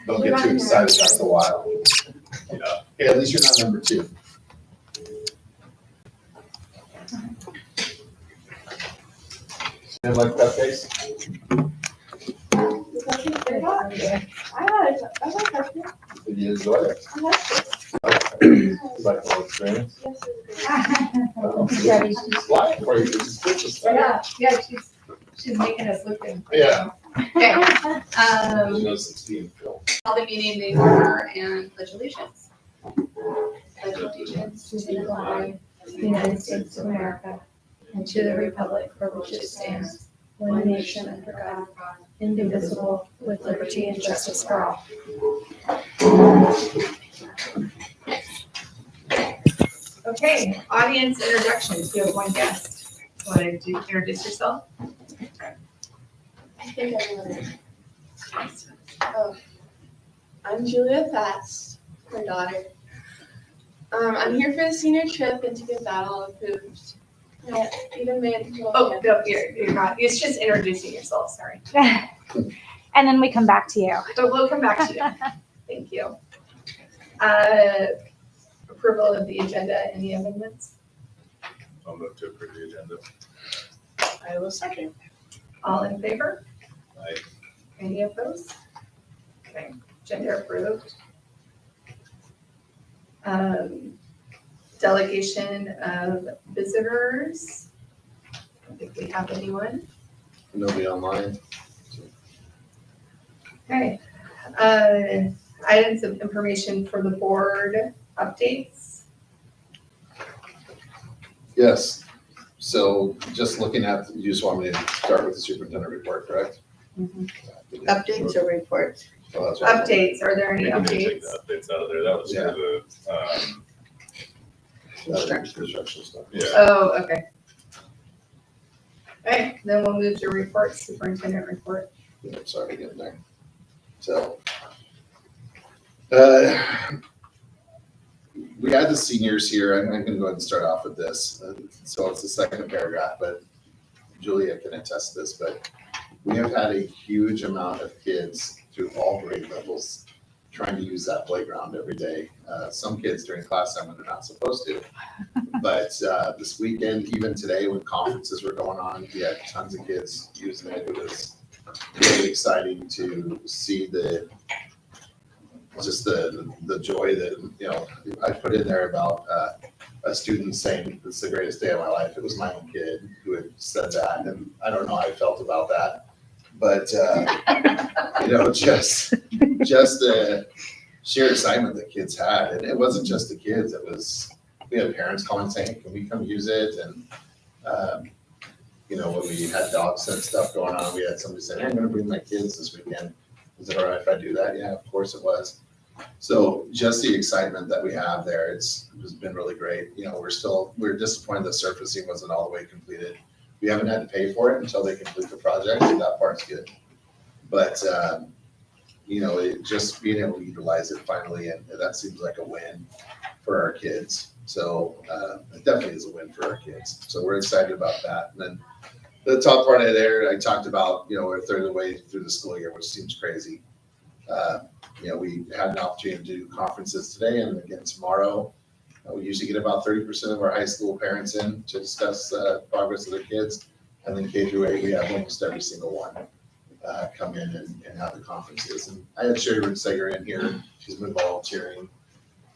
Don't get too excited, that's a while. Yeah, hey, at least you're not number two. And like cupcakes? Did you enjoy it? Like the whole experience? Why? Or you just switch the stuff? Yeah, she's making us look good. Yeah. Okay, You know, 16 film. call the meeting to order and pledge allegiance. Pledge allegiance to the flag of the United States of America and to the republic for which it stands, one nation under God, indivisible, with liberty and justice for all. Okay, audience introductions. You have one guest. Want to introduce yourself? I think everyone. Oh, I'm Julia Fast, her daughter. I'm here for the senior trip and to get that all approved. I even made. Oh, no, you're not. It's just introducing yourself, sorry. And then we come back to you. So we'll come back to you. Thank you. Approval of the agenda and the amendments. I'll move to approve the agenda. I will second. All in favor? Aye. Any opposed? Okay, agenda approved. Delegation of visitors. I don't think we have anyone. Nobody online? Okay. Items of information for the board updates. Yes. So just looking at, you just want me to start with the superintendent report, correct? Updates or reports? Well, that's what- Updates, are there any We can take updates? the updates out of there, that was Yeah. for the, Construction stuff. yeah. Oh, okay. Okay, then we'll move to reports, superintendent report. Yeah, sorry to get there. So, we had the seniors here. I'm gonna go ahead and start off with this. So it's the second paragraph, but Julia can attest to this, but we have had a huge amount of kids through all grade levels trying to use that playground every day. Some kids during class time when they're not supposed to. But this weekend, even today, when conferences were going on, we had tons of kids using it. It was really exciting to see the joy that, you know, I put in there about a student saying, "It's the greatest day of my life." It was my own kid who had said that, and I don't know how I felt about that. But, you know, just the sheer excitement that kids had. And it wasn't just the kids, it was, we had parents calling saying, "Can we come use it?" And, you know, when we had dog scent stuff going on, we had somebody saying, "Hey, I'm gonna bring my kids this weekend. Is it all right if I do that?" Yeah, of course it was. So just the excitement that we have there, it's been really great. You know, we're disappointed the surfacing wasn't all the way completed. We haven't had to pay for it until they complete the project, so that part's good. But, you know, just being able to utilize it finally, and that seems like a win for our kids. So it definitely is a win for our kids. So we're excited about that. And then the top part of there, I talked about, you know, we're a third of the way through the school year, which seems crazy. You know, we had an opportunity to do conferences today and again tomorrow. We usually get about 30% of our high school parents in to discuss progress of their kids. And then K through 8, we have almost every single one come in and have the conferences. And I had Sherry Ritzager in here. She's been volunteering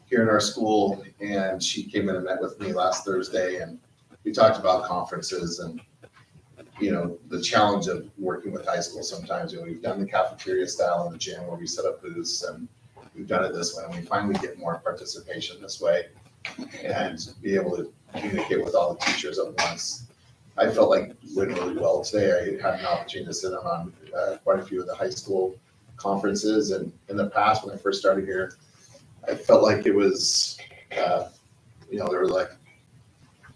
here in our school. And she came in and met with me last Thursday. And we talked about conferences and, you know, the challenge of working with high school sometimes. You know, we've done the cafeteria style in the gym where we set up booths, and we've done it this way. And we finally get more participation this way and be able to communicate with all the teachers at once. I felt like it went really well today. I had an opportunity to sit in on quite a few of the high school conferences. And in the past, when I first started here, I felt like it was, you know, there were like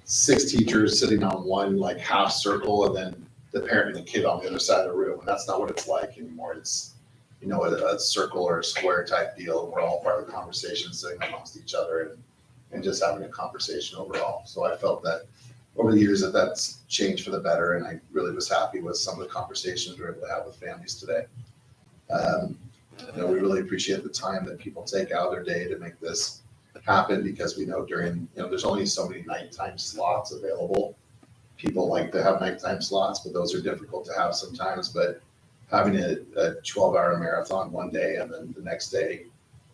6 teachers sitting on one like half circle and then the parent and the kid on the other side of the room. And that's not what it's like anymore. It's, you know, a circle or a square type deal. We're all part of the conversation, sitting amongst each other and just having a conversation overall. So I felt that over the years that's changed for the better, and I really was happy with some of the conversations we were able to have with families today. We really appreciate the time that people take out of their day to make this happen, because we know there's only so many nighttime slots available. People like to have nighttime slots, but those are difficult to have sometimes. But having a 12-hour marathon one day and then the next day,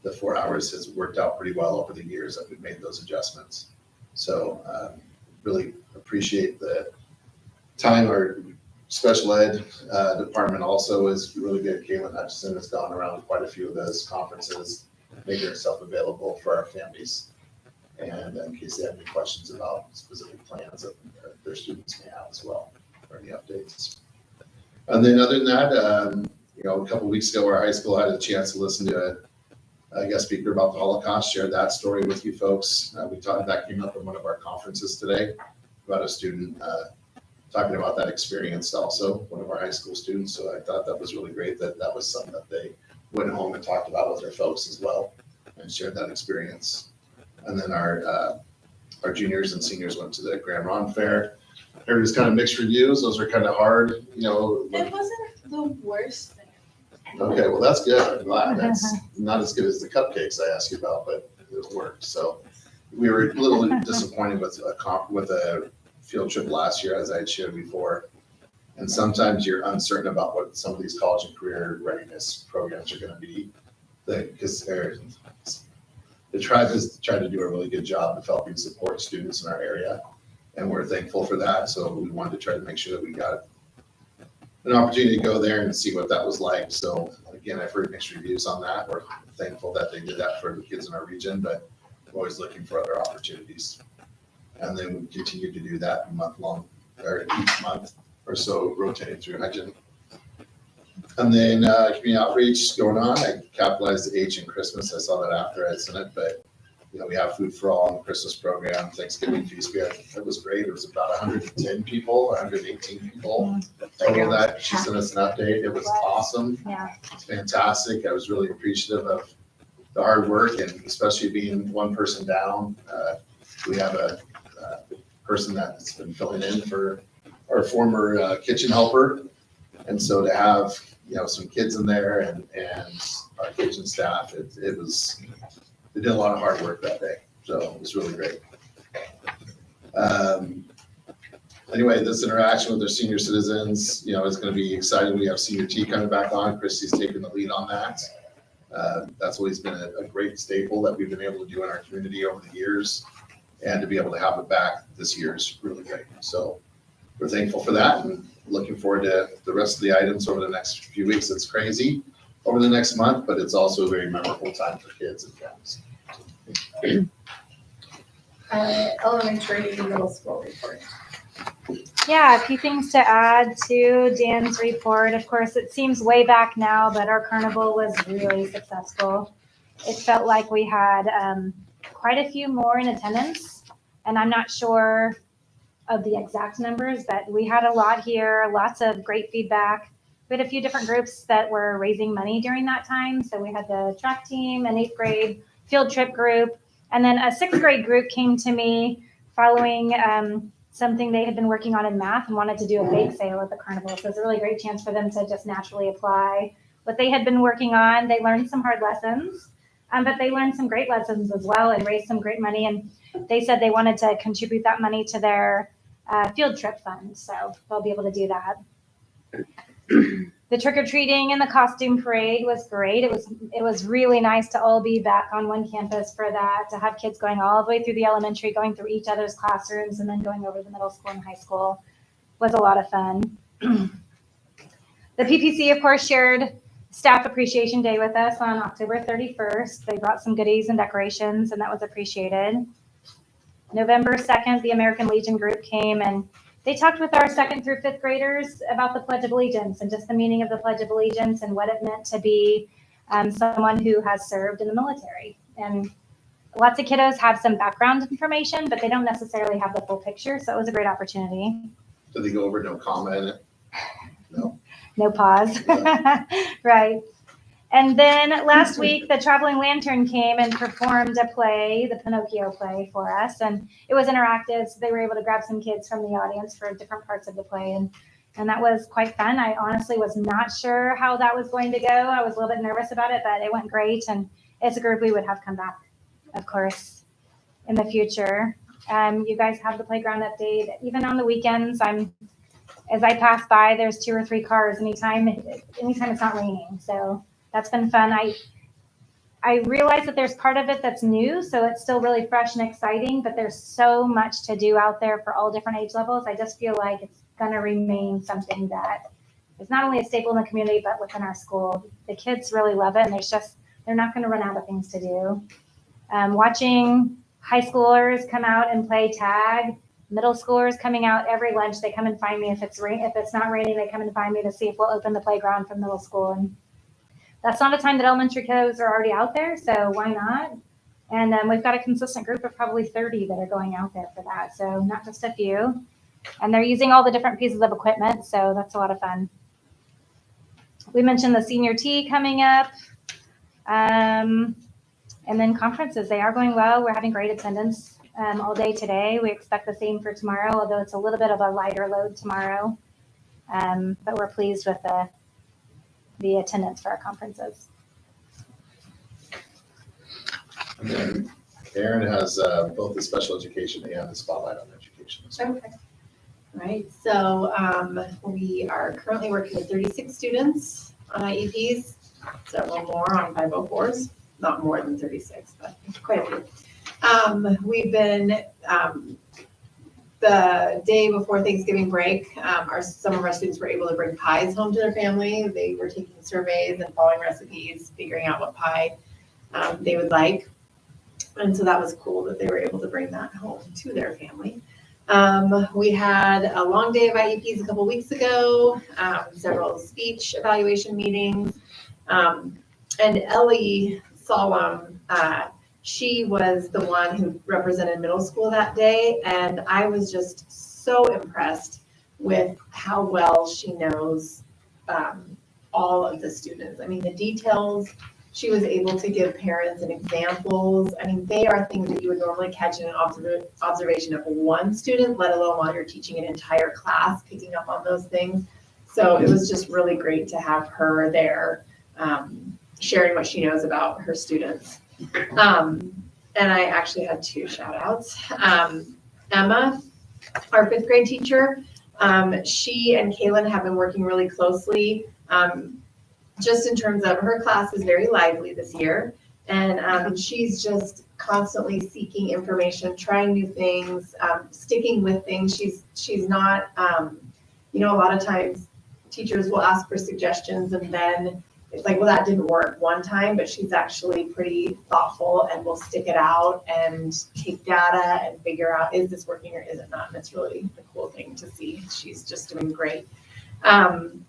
the 4 hours, has worked out pretty well over the years that we've made those adjustments. So really appreciate the time. Our special ed department also is really good. Caitlin Hutchison has gone around quite a few of those conferences, making herself available for our families. And in case they have any questions about specific plans that their students may have as well, or any updates. And then other than that, a couple of weeks ago, our high school had a chance to listen to a guest speaker about the Holocaust, share that story with you folks. That came up in one of our conferences today about a student talking about that experience also, one of our high school students. So I thought that was really great that was something that they went home and talked about with their folks as well and shared that experience. And then our juniors and seniors went to the Grand Ron Fair. There was kind of mixed reviews. Those were kind of hard, It wasn't the worst thing. Okay, well, that's good. I'm glad. That's not as good as the cupcakes I asked you about, but it worked. So we were a little disappointed with a field trip last year, as I had shared before. And sometimes you're uncertain about what some of these college and career readiness programs are going to be, because the tribe has tried to do a really good job of helping support students in our area, and we're thankful for that. So we wanted to try to make sure that we got an opportunity to go there and see what that was like. So again, I've heard mixed reviews on that. We're thankful that they did that for the kids in our region, but we're always looking for other opportunities. And then we continue to do that each month or so, rotating through Hudson. And then community outreach going on. I capitalized the H in Christmas. I saw that after I sent it, but we have Food for All in the Christmas program, Thanksgiving feast. It was great. It was about 110 people, 118 people. Total that. She sent us an update. It was awesome. Yeah. It's fantastic. I was really appreciative of the hard work, and especially being one person down. We have a person that's been filling in for our former kitchen helper. And so to have, some kids in there and our kitchen staff, they did a lot of hard work that day. So it was really great. Anyway, this interaction with our senior citizens, is going to be exciting. We have Senior Tea coming back on. Christy's taking the lead on that. That's always been a great staple that we've been able to do in our community over the years. And to be able to have it back this year is really great. So we're thankful for that and looking forward to the rest of the items over the next few weeks. It's crazy over the next month, but it's also a very memorable time for kids and families. Elementary and middle school report. Yeah, a few things to add to Dan's report. Of course, it seems way back now, but our carnival was really successful. It felt like we had quite a few more in attendance, and I'm not sure of the exact numbers, but we had a lot here, lots of great feedback. We had a few different groups that were raising money during that time. So we had the track team, an 8th grade field trip group, and then a 6th grade group came to me following something they had been working on in math and wanted to do a bake sale at the carnival. So it's a really great chance for them to just naturally apply what they had been working on. They learned some hard lessons, but they learned some great lessons as well and raised some great money. And they said they wanted to contribute that money to their field trip fund. So they'll be able to do that. The trick-or-treating and the costume parade was great. It was really nice to all be back on one campus for that, to have kids going all the way through the elementary, going through each other's classrooms, and then going over to the middle school and high school was a lot of fun. The PPC, of course, shared Staff Appreciation Day with us on October 31st. They brought some goodies and decorations, and that was appreciated. November 2nd, the American Legion group came and they talked with our 2nd through 5th graders about the Pledge of Allegiance and just the meaning of the Pledge of Allegiance and what it meant to be someone who has served in the military. And lots of kiddos have some background information, but they don't necessarily have the full picture. So it was a great opportunity. Did they go over no comment? No. No pause. Right. And then last week, the Traveling Lantern came and performed a play, the Pinocchio play, for us. And it was interactive, so they were able to grab some kids from the audience for different parts of the play. And that was quite fun. I honestly was not sure how that was going to go. I was a little bit nervous about it, but it went great. And it's a group we would have come back, of course, in the future. You guys have the playground update. Even on the weekends, as I pass by, there's 2 or 3 cars anytime it's not raining. So that's been fun. I realize that there's part of it that's new, so it's still really fresh and exciting, but there's so much to do out there for all different age levels. I just feel like it's going to remain something that is not only a staple in the community, but within our school. The kids really love it, and they're not going to run out of things to do. Watching high schoolers come out and play tag, middle schoolers coming out every lunch, they come and find me. If it's not raining, they come and find me to see if we'll open the playground for middle school. And that's not a time that elementary kids are already out there, so why not? And we've got a consistent group of probably 30 that are going out there for that, so not just a few. And they're using all the different pieces of equipment, so that's a lot of fun. We mentioned the senior tea coming up. And then conferences, they are going well. We're having great attendance all day today. We expect the same for tomorrow, although it's a little bit of a lighter load tomorrow. But we're pleased with the attendance for our conferences. And then Aaron has both the special education and the spotlight on education. Okay. All right, so we are currently working with 36 students on IEPs, several more on 504s, not more than 36, but quite a few. We've been, the day before Thanksgiving break, some of our students were able to bring pies home to their family. They were taking surveys and following recipes, figuring out what pie they would like. And so that was cool that they were able to bring that home to their family. We had a long day of IEPs a couple weeks ago, several speech evaluation meetings. And Ellie Solemn, she was the one who represented middle school that day, and I was just so impressed with how well she knows all of the students. I mean, the details, she was able to give parents and examples. I mean, they are things that you would normally catch in an observation of one student, let alone while you're teaching an entire class, picking up on those things. So it was just really great to have her there, sharing what she knows about her students. And I actually had 2 shout outs. Emma, our 5th grade teacher, she and Kaylin have been working really closely, just in terms of her class is very lively this year. And she's just constantly seeking information, trying new things, sticking with things. She's not, a lot of times teachers will ask for suggestions and then it's like, well, that didn't work one time, but she's actually pretty thoughtful and will stick it out and take data and figure out, is this working or is it not? And it's really a cool thing to see. She's just doing great. And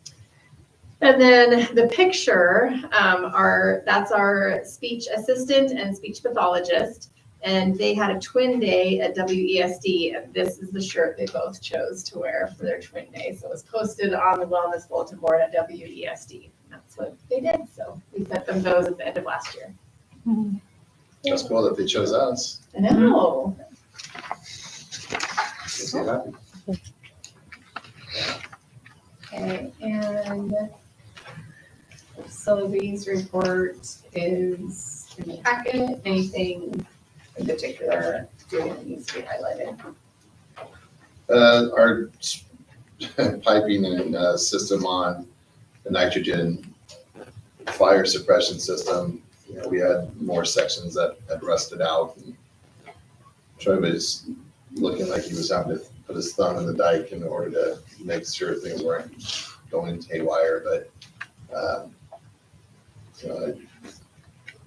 then the picture, that's our speech assistant and speech pathologist. And they had a twin day at WESD, and this is the shirt they both chose to wear for their twin day. So it was posted on the wellness bulletin board at WESD. That's what they did. So we sent them those at the end of last year. Mm-hmm. That's cool that they chose us. I know. Makes me happy. Okay, and facilities report is in the packet. Anything in particular that needs to be highlighted? Our piping and system on the nitrogen fire suppression system, we had more sections that had rusted out. And Troy was looking like he was having to put his thumb in the dike in order to make sure things weren't going haywire. But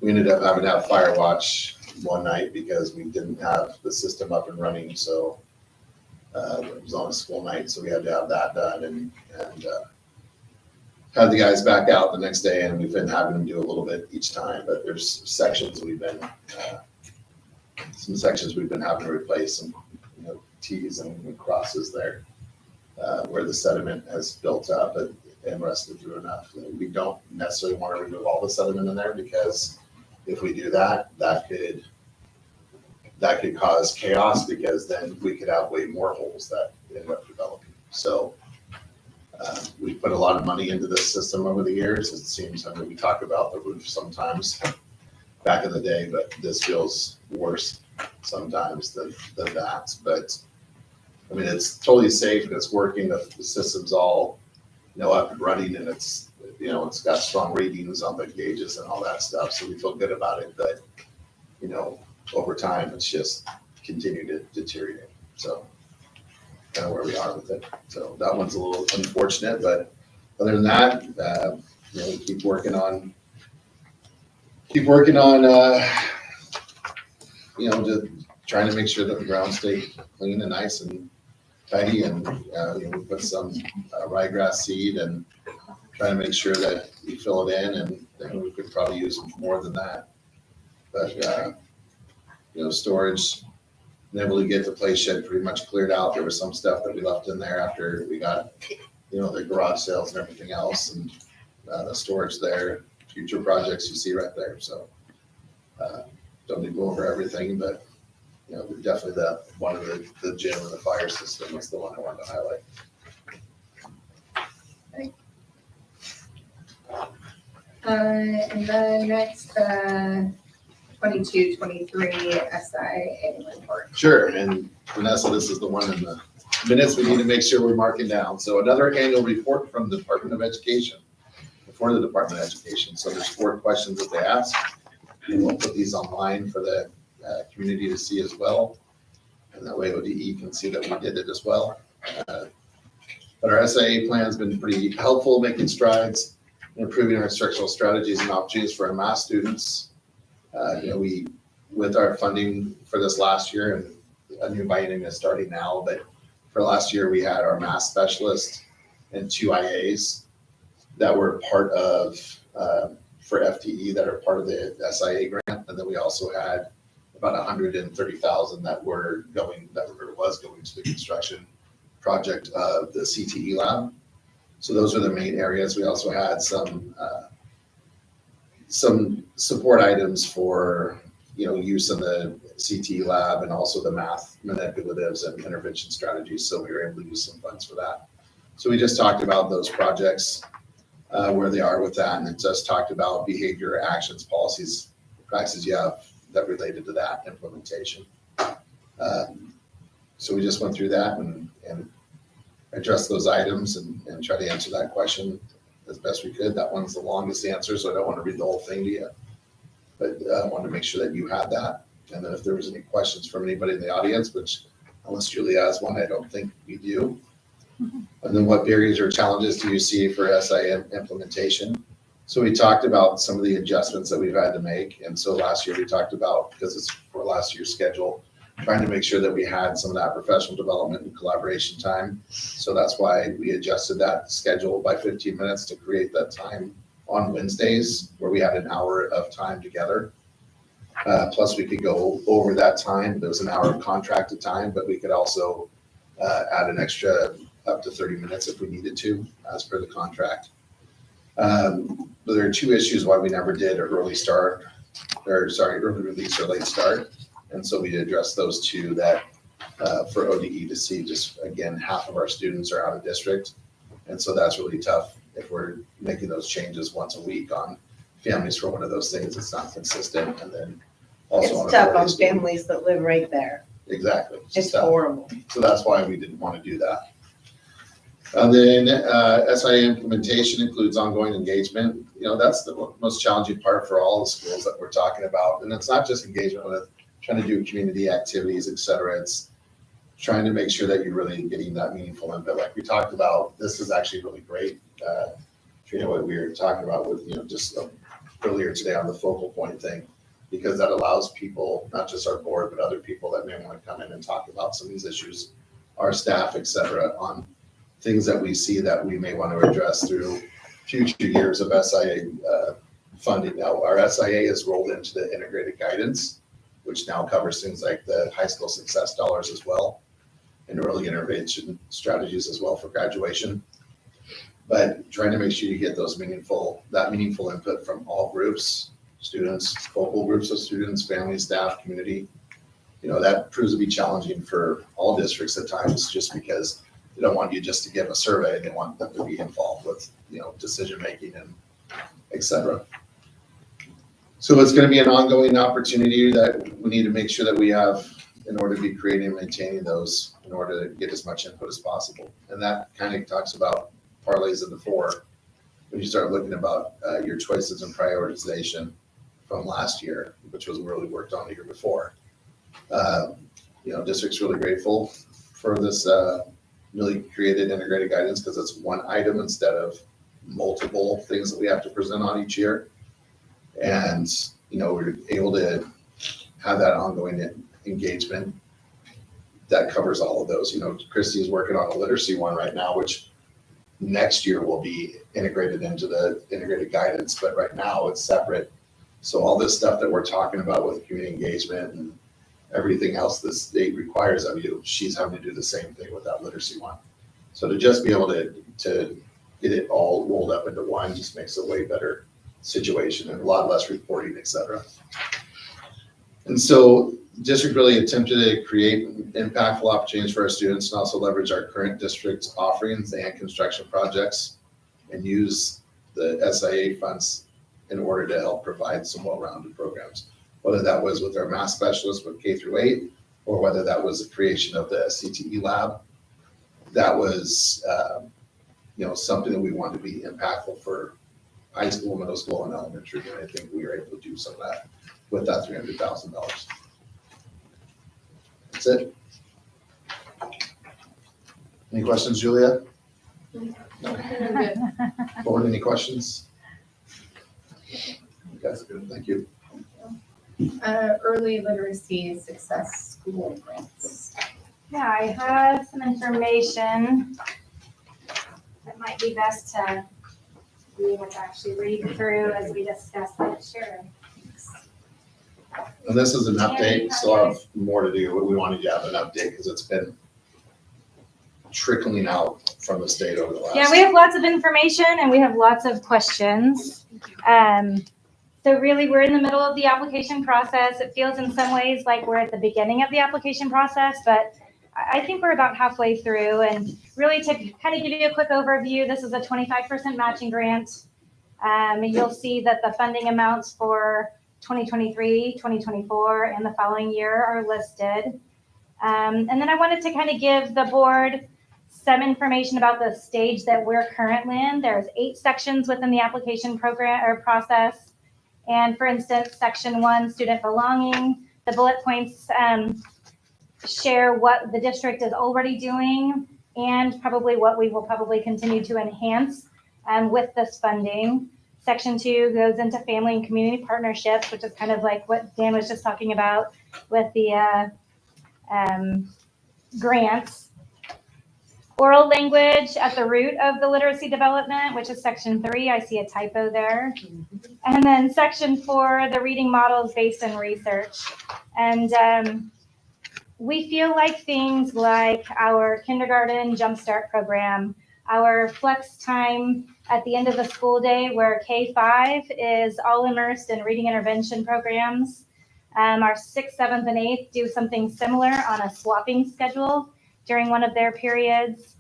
we ended up having to have fire watch one night because we didn't have the system up and running. So it was on a school night, so we had to have that done and had the guys back out the next day, and we've been having them do a little bit each time. But there's sections we've been having to replace, some T's and crosses there where the sediment has built up. But and rusted through enough. We don't necessarily want to remove all the sediment in there, because if we do that, that could cause chaos, because then we could have way more holes that end up developing. So we put a lot of money into this system over the years. It seems, I mean, we talk about the roof sometimes back in the day, but this feels worse sometimes than that. But I mean, it's totally safe and it's working. The system's all, up and running, and it's, it's got strong readings on the gauges and all that stuff. So we feel good about it. But, over time, it's just continued to deteriorate. So kind of where we are with it. So that one's a little unfortunate, but other than that, we keep working on, just trying to make sure that the grounds stay clean and nice and tidy, and we put some ryegrass seed and try to make sure that we fill it in, and then we could probably use more than that. But storage, been able to get the play shed pretty much cleared out. There was some stuff that we left in there after we got, the garage sales and everything else, and the storage there, future projects you see right there. So don't need to go over everything, but definitely one of the gym and the fire system is the one I wanted to highlight. And then next, 22-23 SIA report. Sure, and Vanessa, this is the one in the minutes we need to make sure we're marking down. So another annual report from the Department of Education, for the Department of Education. So there's 4 questions that they ask, and we'll put these online for the community to see as well. And that way ODE can see that we did it as well. But our SIA plan has been pretty helpful, making strides in improving our instructional strategies and opportunities for our math students. We, with our funding for this last year, and a new biennium is starting now, but for last year we had our math specialist and 2 IAs that were part of, for FTE, that are part of the SIA grant. And then we also had about 130,000 that was going to the construction project of the CTE lab. So those are the main areas. We also had some support items for, use in the CTE lab, and also the math manipulatives and intervention strategies. So we were able to use some funds for that. So we just talked about those projects, where they are with that, and it just talked about behavior, actions, policies, practices you have that related to that implementation. So we just went through that and addressed those items and try to answer that question as best we could. That one's the longest answer, so I don't want to read the whole thing to you, but I wanted to make sure that you had that. And then if there was any questions from anybody in the audience, which unless Julie has one, I don't think we do. And then what barriers or challenges do you see for SIM implementation? So we talked about some of the adjustments that we've had to make. And so last year we talked about, because it's for last year's schedule, trying to make sure that we had some of that professional development and collaboration time. So that's why we adjusted that schedule by 15 minutes to create that time on Wednesdays, where we had an hour of time together. Plus we could go over that time. There was an hour of contracted time, but we could also add an extra up to 30 minutes if we needed to, as per the contract. But there are 2 issues why we never did early release or late start. And so we addressed those 2 that for ODE to see, just again, half of our students are out of district. And so that's really tough if we're making those changes once a week on families for one of those things. It's not consistent. And then also It's tough on families that live right there. Exactly. It's tough. horrible. So that's why we didn't want to do that. And then SIA implementation includes ongoing engagement. That's the most challenging part for all the schools that we're talking about. And it's not just engagement with trying to do community activities, et cetera. It's trying to make sure that you're really getting that meaningful input. Like we talked about, this is actually really great. What we were talking about with, just earlier today on the focal point thing, because that allows people, not just our board, but other people that may want to come in and talk about some of these issues, our staff, et cetera, on things that we see that we may want to address through future years of SIA funding. Now, our SIA is rolled into the integrated guidance, which now covers things like the high school success dollars as well, and early intervention strategies as well for graduation. But trying to make sure you get those meaningful input from all groups, students, focal groups of students, family, staff, community. That proves to be challenging for all districts at times, just because they don't want you just to give a survey. They want them to be involved with, decision-making and et cetera. So it's going to be an ongoing opportunity that we need to make sure that we have in order to be creating and maintaining those, in order to get as much input as possible. And that kind of talks about parlays into four. When you start looking about your choices and prioritization from last year, which was really worked on the year before. District's really grateful for this newly created integrated guidance, because it's one item instead of multiple things that we have to present on each year. And, we're able to have that ongoing engagement that covers all of those. Christy is working on a literacy one right now, which next year will be integrated into the integrated guidance, but right now it's separate. So all this stuff that we're talking about with community engagement and everything else the state requires of you, she's having to do the same thing with that literacy one. So to just be able to get it all rolled up into one just makes a way better situation and a lot less reporting, et cetera. And so district really attempted to create impactful opportunities for our students and also leverage our current district offerings and construction projects and use the SIA funds in order to help provide some well-rounded programs, whether that was with our math specialists with K through 8, or whether that was the creation of the CTE lab. That was, something that we wanted to be impactful for high school, middle school, and elementary. And I think we were able to do some of that with that $300,000. That's it. Any questions, Julia? Good. Board, any questions? Okay, that's good. Thank you. Early literacy success school grants. Yeah, I have some information that might be best to be able to actually read through as we discuss it. Sure. And this is an update, still have more to do, but we wanted to have an update because it's been trickling out from the state over the last. Yeah, we have lots of information and we have lots of questions. So really, we're in the middle of the application process. It feels in some ways like we're at the beginning of the application process, but I think we're about halfway through. And really, to kind of give you a quick overview, this is a 25% matching grant. You'll see that the funding amounts for 2023, 2024, and the following year are listed. And then I wanted to kind of give the board some information about the stage that we're currently in. There's 8 sections within the application program or process. And for instance, section 1, student belonging, the bullet points share what the district is already doing and probably what we will probably continue to enhance with this funding. Section 2 goes into family and community partnerships, which is kind of like what Dan was just talking about with the grants. Oral language at the root of the literacy development, which is section 3. I see a typo there. And then section 4, the reading models based in research. And we feel like things like our kindergarten jumpstart program, our flex time at the end of the school day where K-5 is all immersed in reading intervention programs. Our 6th, 7th, and 8th do something similar on a swapping schedule during one of their periods.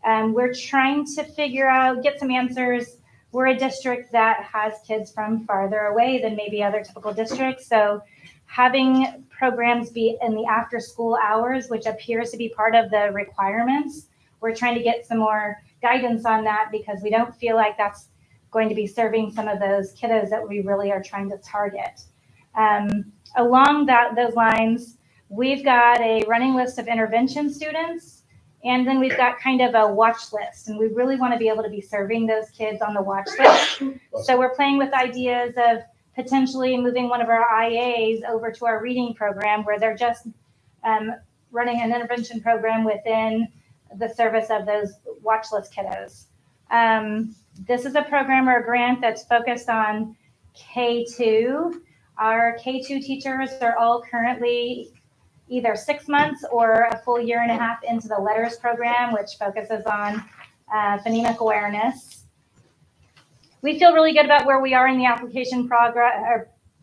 We're trying to figure out, get some answers. We're a district that has kids from farther away than maybe other typical districts. So having programs be in the after school hours, which appears to be part of the requirements, we're trying to get some more guidance on that because we don't feel like that's going to be serving some of those kiddos that we really are trying to target. Along those lines, we've got a running list of intervention students, and then we've got kind of a watch list, and we really want to be able to be serving those kids on the watch list. So we're playing with ideas of potentially moving one of our IAs over to our reading program where they're just running an intervention program within the service of those watch list kiddos. This is a program or a grant that's focused on K2. Our K2 teachers are all currently either 6 months or a full year and a half into the letters program, which focuses on phonemic awareness. We feel really good about where we are in the application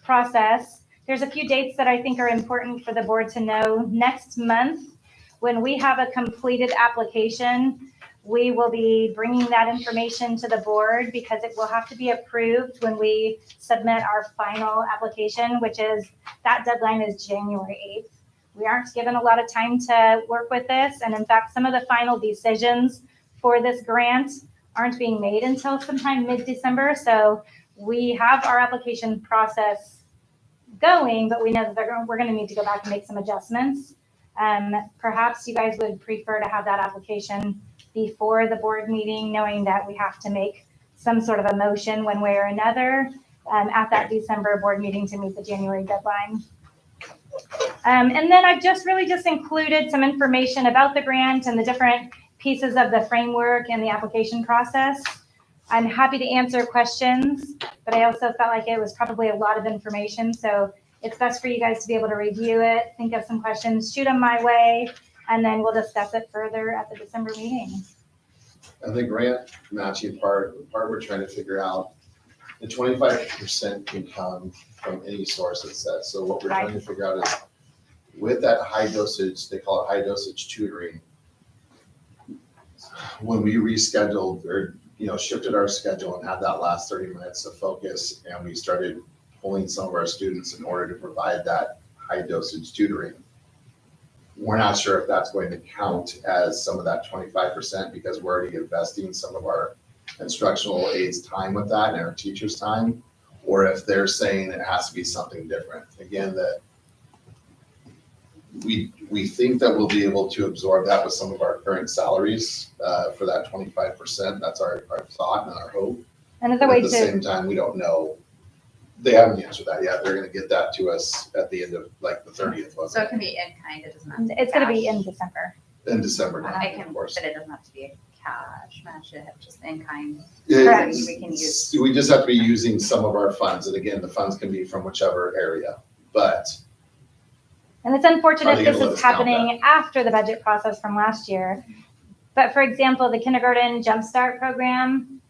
process. There's a few dates that I think are important for the board to know. Next month, when we have a completed application, we will be bringing that information to the board because it will have to be approved when we submit our final application, which is, that deadline is January 8th. We aren't given a lot of time to work with this. And in fact, some of the final decisions for this grant aren't being made until sometime mid-December. So we have our application process going, but we know that we're going to need to go back and make some adjustments. Perhaps you guys would prefer to have that application before the board meeting, knowing that we have to make some sort of a motion one way or another at that December board meeting to meet the January deadline. And then I've just included some information about the grant and the different pieces of the framework and the application process. I'm happy to answer questions, but I also felt like it was probably a lot of information. So it's best for you guys to be able to review it, think of some questions, shoot them my way, and then we'll discuss it further at the December meeting. And the grant matching part, the part we're trying to figure out, the 25% can come from any source, it says. So what we're trying to figure out is with that high dosage, they call it high dosage tutoring. When we rescheduled or, shifted our schedule and had that last 30 minutes of focus, and we started pulling some of our students in order to provide that high dosage tutoring, we're not sure if that's going to count as some of that 25% because we're already investing some of our instructional aides' time with that and our teachers' time, or if they're saying it has to be something different. Again, that we think that we'll be able to absorb that with some of our current salaries for that 25%. That's our thought and our hope. Another But way at the same time, we don't know. They haven't answered that yet. They're going to get that to us at the end of the 30th, So wasn't it can be in kind, it doesn't have to be it's going to be cash. in December. it? In December now, I of can, course. but it doesn't have to be a cash match, it have just in kind. Correct. We can use. We just have to be using some of our funds. And again, the funds can be from whichever area, but And it's unfortunate Are they this gonna let is us count happening after the budget process from last year. But for example, the kindergarten jumpstart program,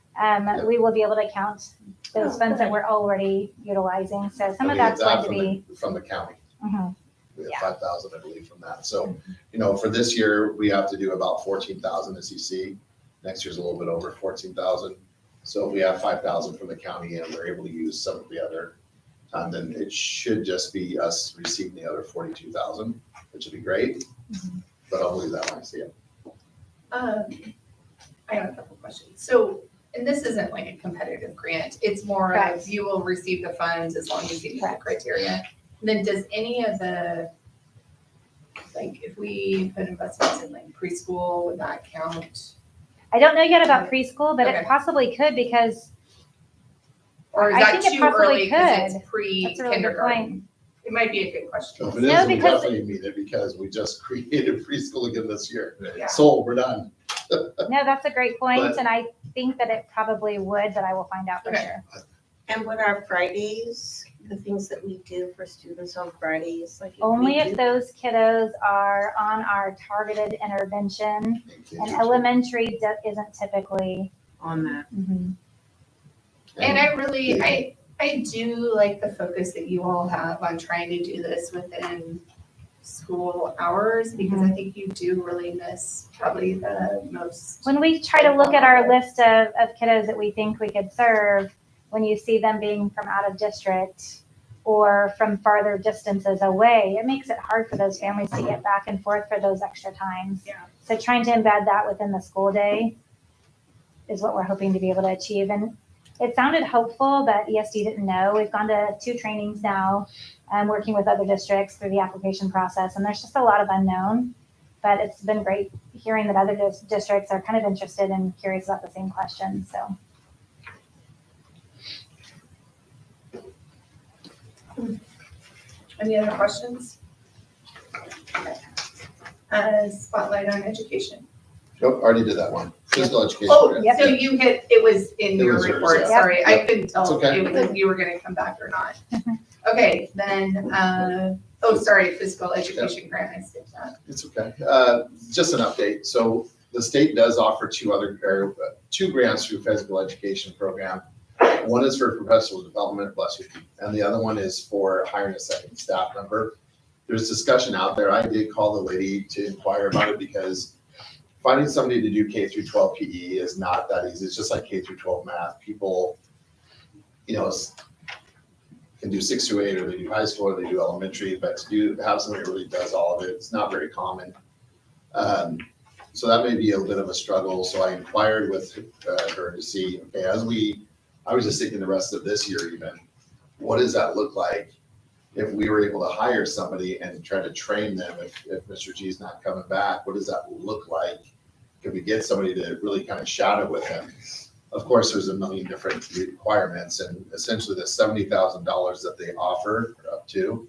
we will be able to count those funds that we're already utilizing. So some of we get that's going that to be. from the county. Mhm. We Yeah. have 5,000, I believe, from that. So, for this year, we have to do about 14,000 SEC. Next year's a little bit over 14,000. So we have 5,000 from the county and we're able to use some of the other. Then it should just be us receiving the other 42,000, which would be great. But I'll leave that when I see it. I have a couple questions. So, and this isn't like a competitive grant, it's more Correct. of you will receive the funds as long as you meet the Correct. criteria. Then does any of the, like, if we put investments in like preschool, would that count? I don't know yet about preschool, but it Okay. possibly could because Or is I that think it too possibly early because could. it's That's a really good pre-kindergarten? It might be a good question. So if it No, is, we because- definitely need it because we just created preschool again this year. Yeah. Sold, we're done. no, that's a great point, But- and I think that it probably would, but I will find out for Okay. sure. And what are Fridays, the things that we do for students on Fridays? Like Only we if do- those kiddos are on our targeted intervention, and elementary isn't typically. On that. And I really, I do like the focus that you all have on trying to do this within school hours, because I think you do really miss probably the most. When we try to look at our list of kiddos that we think we could serve, when you see them being from out of district or from farther distances away, it makes it hard for those families to get back and forth for those extra times. Yeah. So trying to embed that within the school day is what we're hoping to be able to achieve. And it sounded hopeful, but ESD didn't know. We've gone to 2 trainings now, working with other districts through the application process, and there's just a lot of unknown. But it's been great hearing that other districts are kind of interested and curious about the same questions. So Any other questions? Spotlight on education. Nope, already did that one. Physical education. Oh, grant. Yep. so you hit, it was in It your was yours, report, yeah. sorry, I Yep. couldn't It's tell okay. it was if you were gonna come back or not. Okay, then, sorry, physical education grant, I skipped that. It's okay. Just an update. So the state does offer two grants through physical education program. One is for professional development, bless you, and the other one is for hiring a second staff member. There's discussion out there. I did call the lady to inquire about it because finding somebody to do K through 12 PE is not that easy. It's just like K through 12 math. People, can do 6 through 8, or they do high school, or they do elementary, but to have somebody that really does all of it, it's not very common. So that may be a bit of a struggle. So I inquired with her to see, okay, I was just thinking the rest of this year even, what does that look like if we were able to hire somebody and try to train them if Mr. G is not coming back? What does that look like? Can we get somebody to really kind of shadow with him? Of course, there's a million different requirements, and essentially the $70,000 that they offer up to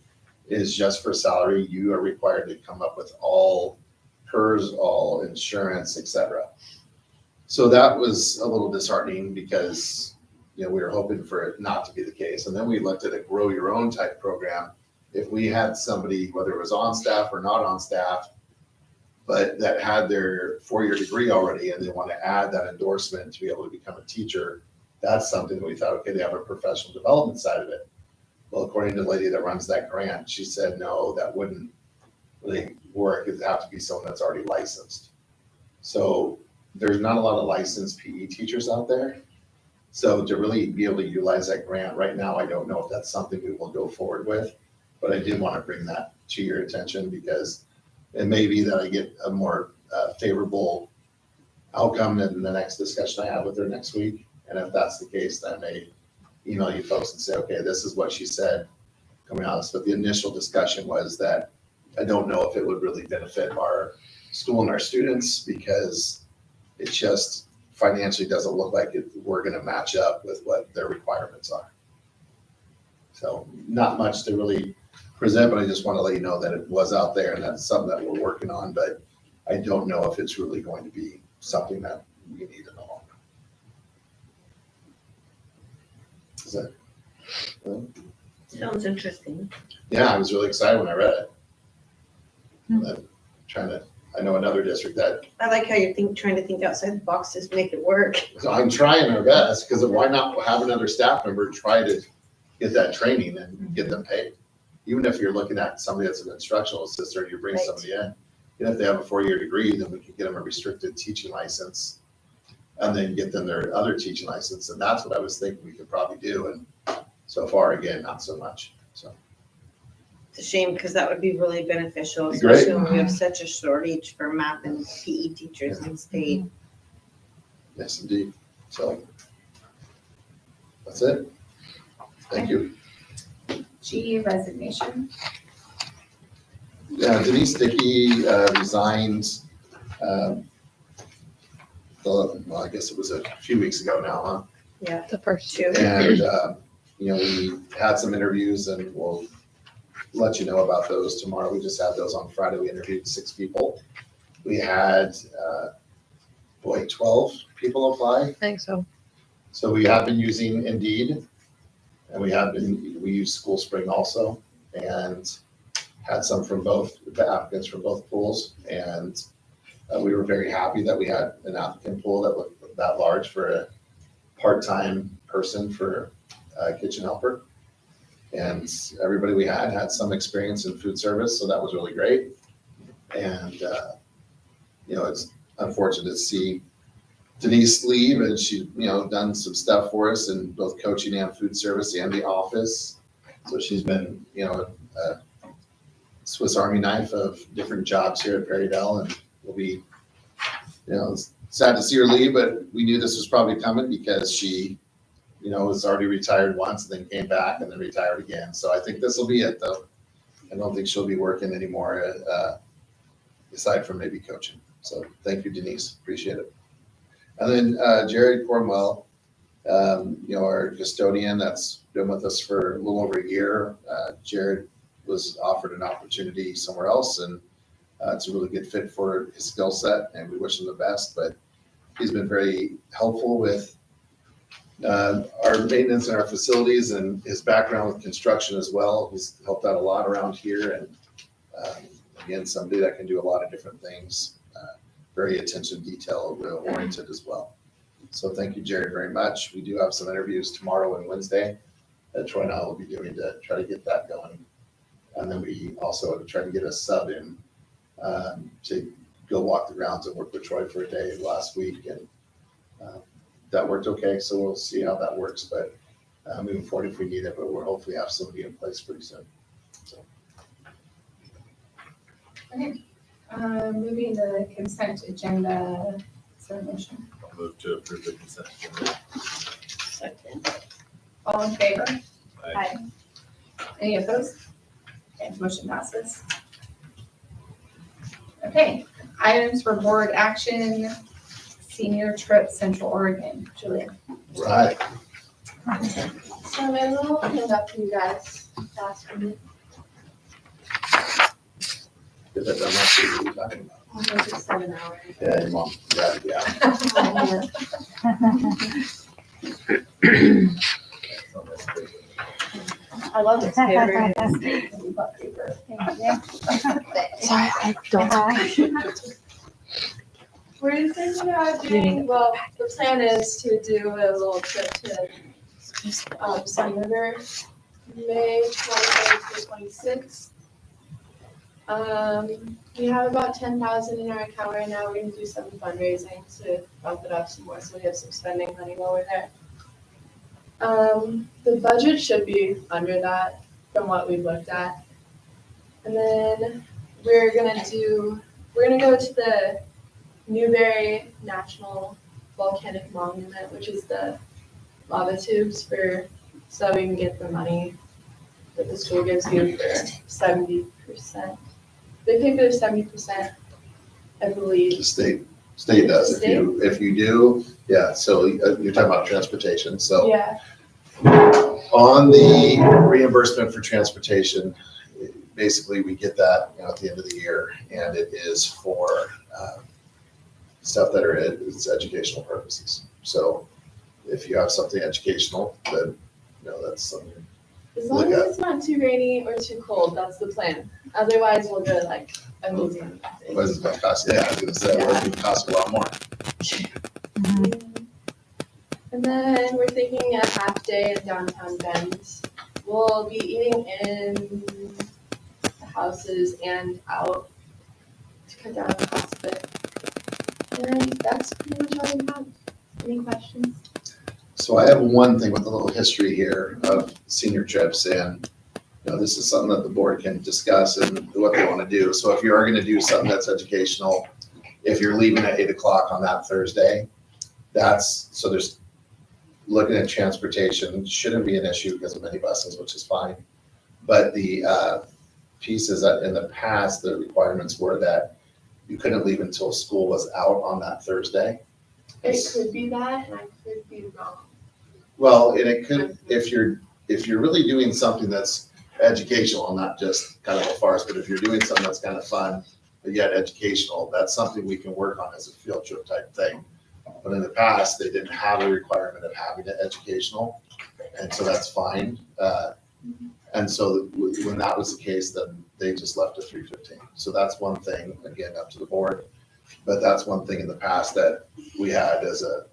is just for salary. You are required to come up with all PERS, all insurance, etc. So that was a little disheartening because we were hoping for it not to be the case. And then we looked at a grow your own type program. If we had somebody, whether it was on staff or not on staff, but that had their 4-year degree already and they want to add that endorsement to be able to become a teacher, that's something that we thought, okay, they have a professional development side of it. Well, according to the lady that runs that grant, she said, no, that wouldn't really work. It'd have to be someone that's already licensed. So there's not a lot of licensed PE teachers out there. So to really be able to utilize that grant right now, I don't know if that's something we will go forward with, but I did want to bring that to your attention because it may be that I get a more favorable outcome in the next discussion I have with her next week. And if that's the case, then I may email you folks and say, okay, this is what she said coming out of this. But the initial discussion was that I don't know if it would really benefit our school and our students because it just financially doesn't look like we're going to match up with what their requirements are. So not much to really present, but I just want to let you know that it was out there and that's something that we're working on, but I don't know if it's really going to be something that we need in the long run. Is that? Sounds interesting. Yeah, I was really excited when I read it. I know another district that, I like how you're trying to think outside the box to make it work. so I'm trying our best because why not have another staff member try to get that training and get them paid? Even if you're looking at somebody that's an instructional assistant, you bring Right. somebody in, even if they have a 4-year degree, then we can get them a restricted teaching license and then get them their other teaching license. And that's what I was thinking we could probably do. And so far, again, not so much. So It's a shame because that would be really beneficial, Be great. especially when we have such a shortage for math and PE teachers in the state. yes, indeed. So that's it. Thank you. G, resignation. Yeah, Denise Dickey resigned. Well, I guess it was a few weeks ago now, huh? Yeah, The first two. And, we had some interviews and we'll let you know about those tomorrow. We just had those on Friday. We interviewed 6 people. We had, 12 people apply. I think so. So we have been using Indeed and we use School Spring also and had some from both, the applicants from both pools. And we were very happy that we had an applicant pool that looked that large for a part-time person for a kitchen helper. And everybody we had some experience in food service, so that was really great. And, it's unfortunate to see Denise leave, and she, done some stuff for us in both coaching and food service and the office. So she's been, a Swiss Army knife of different jobs here at Perrydale, and we'll be, it's sad to see her leave, but we knew this was probably coming because she, was already retired once and then came back and then retired again. So I think this will be it though. I don't think she'll be working anymore, aside from maybe coaching. So thank you, Denise. Appreciate it. And then Jared Cornwell, our custodian that's been with us for a little over a year. Jared was offered an opportunity somewhere else, and it's a really good fit for his skill set, and we wish him the best. But he's been very helpful with our maintenance and our facilities, and his background with construction as well. He's helped out a lot around here, and again, somebody that can do a lot of different things. very attention detail oriented as well. So thank you, Jared, very much. We do have some interviews tomorrow and Wednesday that Troy and I will be doing to try to get that going. And then we also try to get a sub in to go walk the grounds and work with Troy for a day last week. And that worked okay. So we'll see how that works. But moving forward if we need it, but we'll hopefully have somebody in place pretty soon. So. Okay, moving to the consent agenda, is there a motion? I'll move to approve the consent agenda. Second. All in favor? Aye. Any opposed? Okay, motion passes. Okay, items for board action, senior trip Central Oregon. Julia. Right. So my little handout for you guys last week. Get that done last week. What are you talking about? Almost 7 hours. Yeah, your mom. Yeah. I love this paper. Sorry, I don't. We're thinking about doing, well, the plan is to do a little trip to Sun River, May 23rd to 26th. We have about 10,000 in our account right now. We're gonna do some fundraising to bump it up some more, so we have some spending money while we're there. The budget should be under that from what we've looked at. And then we're gonna go to the Newberry National Volcanic Monument, which is the lava tubes so we can get the money that the school gives you for 70%. They pay for 70%, I believe. The state does. If you do, yeah, so you're talking about transportation. So Yeah, on the reimbursement for transportation, basically we get that, at the end of the year, and it is for stuff that it's educational purposes. So if you have something educational, then, that's something. as long as it's not too rainy or too cold, that's the plan. Otherwise, we'll go like a museum. What is it gonna cost? Yeah, I was gonna say, it would cost a lot more. And then we're thinking a half day in downtown Bend. We'll be eating in the houses and out to cut down the cost a bit. And that's pretty much all we have. Any questions? So I have one thing with a little history here of senior trips, and this is something that the board can discuss and what they want to do. So if you are going to do something that's educational, if you're leaving at 8 o'clock on that Thursday, there's looking at transportation shouldn't be an issue because of minibuses, which is fine. But the pieces that in the past, the requirements were that you couldn't leave until school was out on that Thursday. It could be that, and I could be wrong. Well, and it could, if you're really doing something that's educational and not just kind of a farce, but if you're doing something that's kind of fun, but yet educational, that's something we can work on as a field trip type thing. But in the past, they didn't have a requirement of having it educational, and so that's fine. And so when that was the case, then they just left at 3:15. So that's one thing, again, up to the board. But that's one thing in the past that we had as a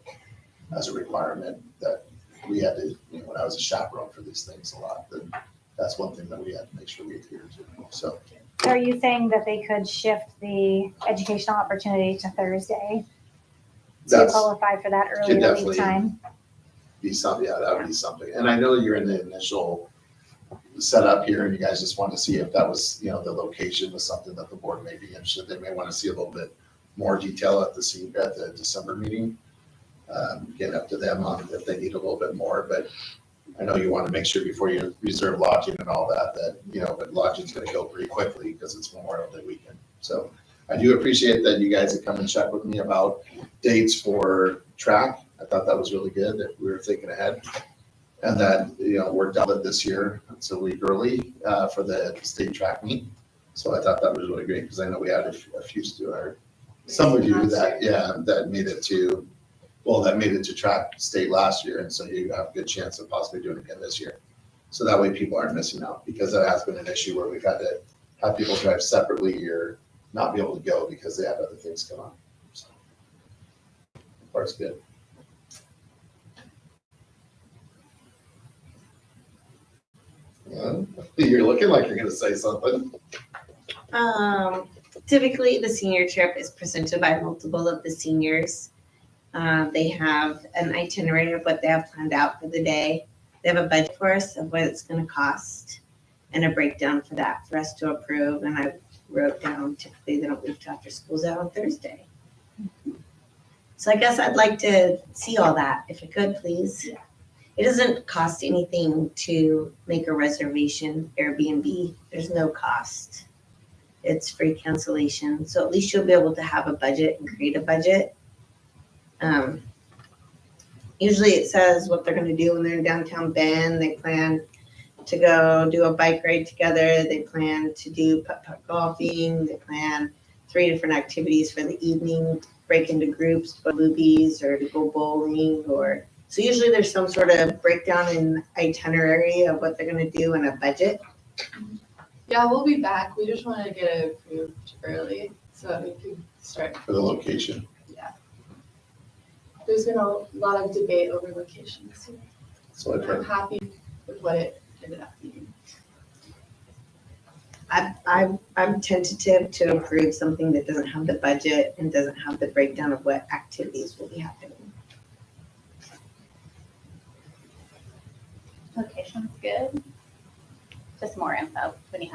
requirement that we had to, when I was a chaperone for these things a lot, then that's one thing that we had to make sure we adhered to. So Are you saying that they could shift the educational opportunity to Thursday to that's qualify for that earlier definitely leave time? be something, yeah, that would be something. And I know you're in the initial setup here and you guys just wanted to see if that was, the location was something that the board may be interested. They may want to see a little bit more detail at the December meeting. Get up to them on if they need a little bit more, but I know you want to make sure before you reserve lodging and all that, but lodging's going to go pretty quickly because it's Memorial Day weekend. So I do appreciate that you guys have come and checked with me about dates for track. I thought that was really good that we were thinking ahead. And that, worked out this year. It's a week early for the state track meet. So I thought that was really great because I know we had a few some of you that made it to track state last year. And so you have a good chance of possibly doing it again this year. So that way people aren't missing out, because that has been an issue where we've had to have people drive separately or not be able to go because they have other things come on. Part's good. You're looking like you're gonna say something. Typically, the senior trip is presented by multiple of the seniors. They have an itinerary of what they have planned out for the day. They have a budget for us of what it's gonna cost and a breakdown for that for us to approve. And I wrote down typically they don't leave till after school's out on Thursday. So I guess I'd like to see all that, if you could, please. It doesn't cost anything to make a reservation Airbnb. There's no cost. It's free cancellation. So at least you'll be able to have a budget and create a budget. Usually it says what they're gonna do when they're in downtown Bend. They plan to go do a bike ride together. They plan to do putt-putt golfing. They plan 3 different activities for the evening, break into groups, go to movies or to go bowling or, so usually there's some sort of breakdown in itinerary of what they're gonna do and a budget. Yeah, we'll be back. We just want to get it approved early so that we can start. For the location. There's been a lot of debate over locations. So I've I'm heard. happy with what it ended up being. I'm tentative to approve something that doesn't have the budget and doesn't have the breakdown of what activities will be happening. Location's good. Just more info when you have